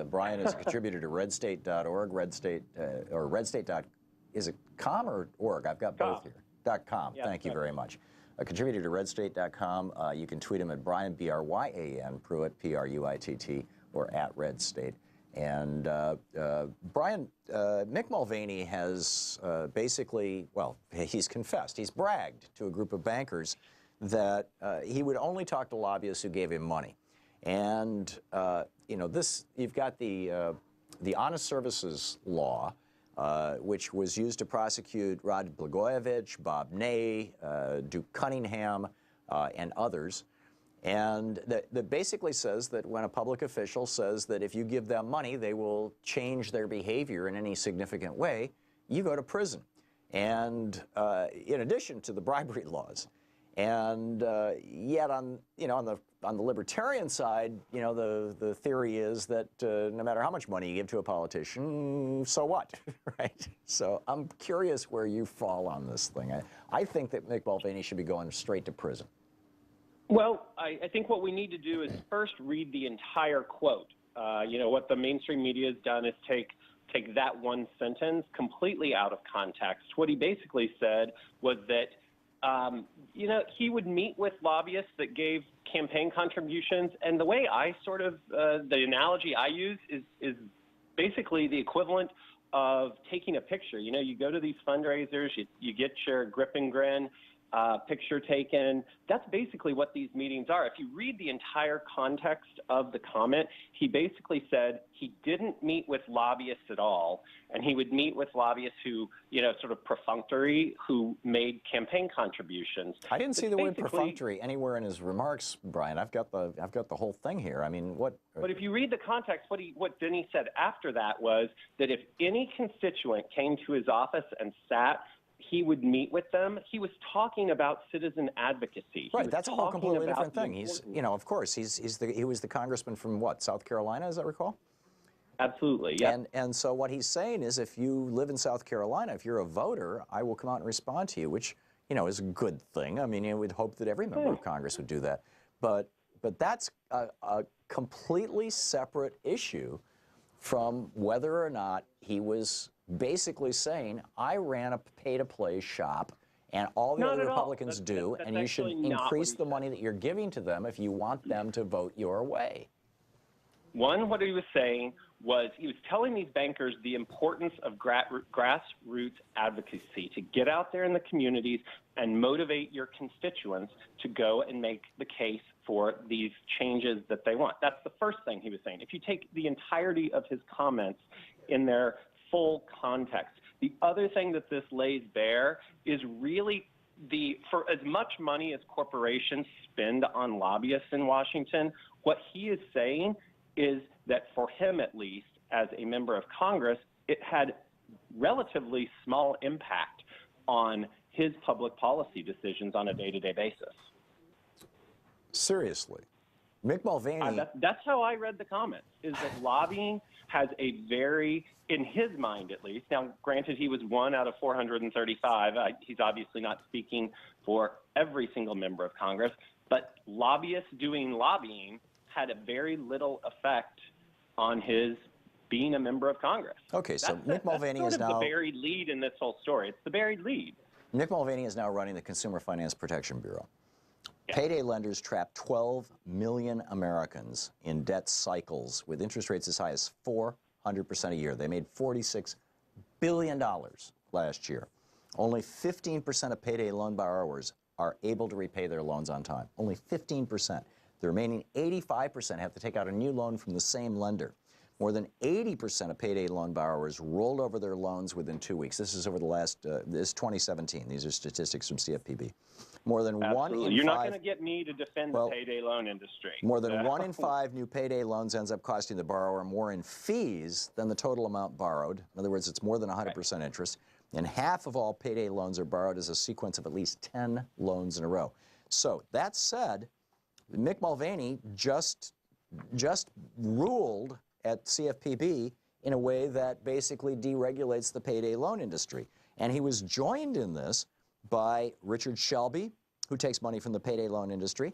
Brian is a contributor to redstate.org, or redstate. Is it com or org? I've got both here. .com. Yeah, Thank you very much. A contributor to redstate.com. You can tweet him at Bryant, Bryan Pruitt, Pruitt, or at redstate. And Brian, Mick Mulvaney has basically, well, he's confessed, he's bragged to a group of bankers that he would only talk to lobbyists who gave him money. And you know, you've got the Honest Services Law, which was used to prosecute Rod Blagojevich, Bob Ney, Duke Cunningham, and others. And that basically says that when a public official says that if you give them money, they will change their behavior in any significant way, you go to prison. And in addition to the bribery laws. And yet on the libertarian side, you know, the theory is that no matter how much money you give to a politician, so what, right? So I'm curious where you fall on this thing. I think that Mick Mulvaney should be going straight to prison. Well, I think what we need to do is first read the entire quote. You know, what the mainstream media has done is take that one sentence completely out of context. What he basically said was that you know, he would meet with lobbyists that gave campaign contributions, and the way I sort of, the analogy I use is basically the equivalent of taking a picture. You know, you go to these fundraisers, you get your grip and grin picture taken. That's basically what these meetings are. If you read the entire context of the comment, he basically said he didn't meet with lobbyists at all, and he would meet with lobbyists who, you know, sort of perfunctory, who made campaign contributions. I didn't see the word perfunctory anywhere in his remarks, Brian. I've got the whole thing here. I mean, what? But if you read the context, what Denny said after that was that if any constituent came to his office and sat, he would meet with them. He was talking about citizen advocacy. Right, that's a whole completely different thing. He's, you know, of course, he was the congressman from what, South Carolina, as I recall? Absolutely, yeah. And so what he's saying is, if you live in South Carolina, if you're a voter, I will come out and respond to you, which, you know, is a good thing. I mean, you would hope that every member of Congress would do that. But that's a completely separate issue from whether or not he was basically saying, I ran a pay-to-play shop, and all the other Republicans do, and you should increase the money that you're giving to them if you want them to vote your way. One, what he was saying was he was telling these bankers the importance of grassroots advocacy, to get out there in the communities and motivate your constituents to go and make the case for these changes that they want. That's the first thing he was saying. If you take the entirety of his comments in their full context, the other thing that this lays bare is really for as much money as corporations spend on lobbyists in Washington, what he is saying is that for him, at least, as a member of Congress, it had relatively small impact on his public policy decisions on a day-to-day basis. Seriously. Mick Mulvaney... That's how I read the comments, is that lobbying has a very, in his mind at least, now granted he was one out of 435, he's obviously not speaking for every single member of Congress, but lobbyists doing lobbying had a very little effect on his being a member of Congress. Okay, so Mick Mulvaney is now... the buried lead in this whole story. It's the buried lead. Mick Mulvaney is now running the Consumer Finance Protection Bureau. Payday lenders trap 12 million Americans in debt cycles with interest rates as high as 400% a year. They made $46 billion last year. Only 15% of payday loan borrowers are able to repay their loans on time. Only 15%. The remaining 85% have to take out a new loan from the same lender. More than 80% of payday loan borrowers rolled over their loans within 2 weeks. This is over the last, this is 2017. These are statistics from CFPB. More than one in 5... You're not going to get me to defend the payday loan industry. More than 1 in 5 new payday loans ends up costing the borrower more in fees than the total amount borrowed. In other words, it's more than 100% interest. And half of all payday loans are borrowed as a sequence of at least 10 loans in a row. So, that said, Mick Mulvaney just ruled at CFPB in a way that basically deregulates the payday loan industry. And he was joined in this by Richard Shelby, who takes money from the payday loan industry,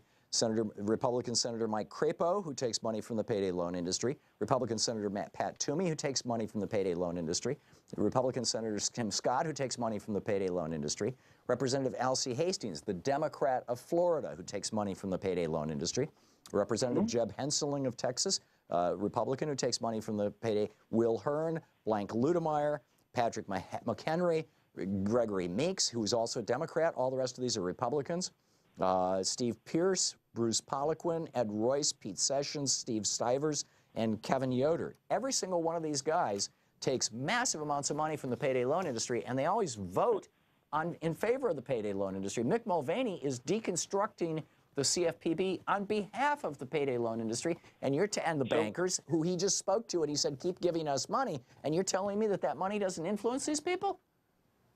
Republican Senator Mike Crapo, who takes money from the payday loan industry, Republican Senator Pat Toomey, who takes money from the payday loan industry, Republican Senator Tim Scott, who takes money from the payday loan industry, Representative Alcee Hastings, the Democrat of Florida, who takes money from the payday loan industry, Representative Jeb Henseling of Texas, Republican, who takes money from the payday, Will Hearn, Blank Ludemeyer, Patrick McHenry, Gregory Meeks, who is also a Democrat. All the rest of these are Republicans. Steve Pierce, Bruce Poliquin, Ed Royce, Pete Sessions, Steve Stivers, and Kevin Yoder. Every single one of these guys takes massive amounts of money from the payday loan industry, and they always vote in favor of the payday loan industry. Mick Mulvaney is deconstructing the CFPB on behalf of the payday loan industry, and and the bankers who he just spoke to, and he said, keep giving us money, and you're telling me that that money doesn't influence these people?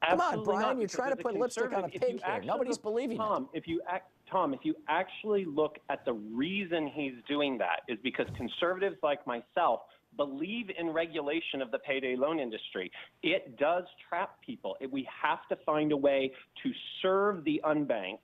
Come on, Brian, you're trying to put lipstick on a pig here. Nobody's believing it. Tom, if you actually look at the reason he's doing that is because conservatives like myself believe in regulation of the payday loan industry. It does trap people. We have to find a way to serve the unbanked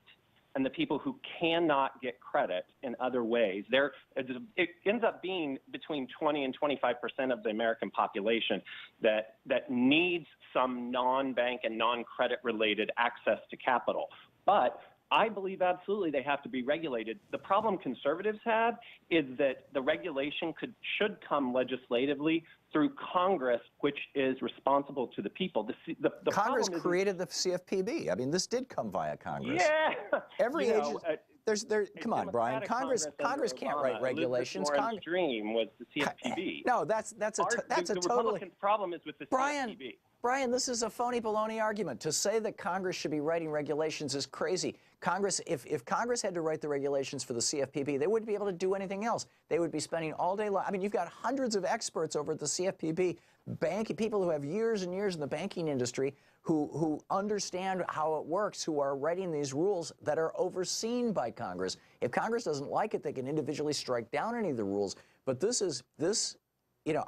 and the people who cannot get credit in other ways. It ends up being between 20 and 25% of the American population that needs some non-bank and non-credit related access to capital. But I believe absolutely they have to be regulated. The problem conservatives have is that the regulation should come legislatively through Congress, which is responsible to the people. The Congress created the CFPB. I mean, this did come via Congress. Yeah. Every agency. Come on, Brian. Congress can't write regulations. Congress' dream was the CFPB. No, that's a totally. Republican problem is with the CFPB. Brian, this is a phony baloney argument. To say that Congress should be writing regulations is crazy. Congress, if Congress had to write the regulations for the CFPB, they wouldn't be able to do anything else. They would be spending all day long. I mean, you've got hundreds of experts over at the CFPB, people who have years and years in the banking industry who understand how it works, who are writing these rules that are overseen by Congress. If Congress doesn't like it, they can individually strike down any of the rules. But you know,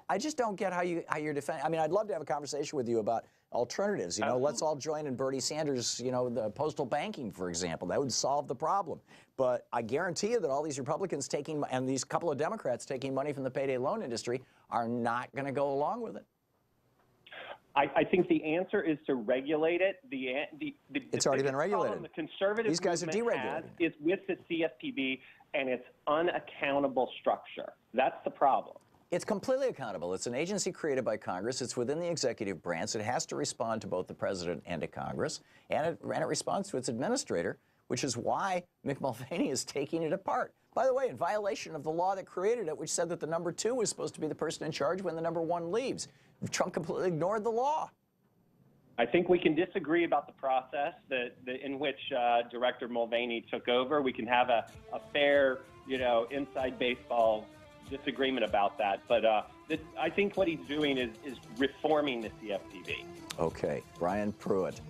I just don't get how you're defending. I mean, I'd love to have a conversation with you about alternatives. You know, let's all join in Bernie Sanders, you know, the postal banking, for example. That would solve the problem. But I guarantee you that all these Republicans and these couple of Democrats taking money from the payday loan industry are not going to go along with it. I think the answer is to regulate it. It's already been regulated. The conservative these guys are deregulating is with the CFPB and its unaccountable structure. That's the problem. It's completely accountable. It's an agency created by Congress. It's within the executive branch. It has to respond to both the president and to Congress, and it responds to its administrator, which is why Mick Mulvaney is taking it apart. By the way, in violation of the law that created it, which said that the number 2 was supposed to be the person in charge when the number 1 leaves. Trump completely ignored the law. I think we can disagree about the process in which Director Mulvaney took over. We can have a fair, you know, inside baseball disagreement about that. But I think what he's doing is reforming the CFPB. Okay, Bryant Pruit.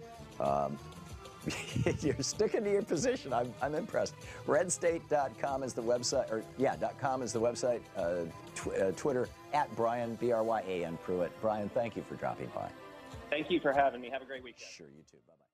You're sticking to your position. I'm impressed. Redstate.com is the website, or .com is the website. Twitter at Bryant, Bryan Pruit. Brian, thank you for dropping by. Thank you for having me. Have a great weekend. Sure, you too. Bye-bye.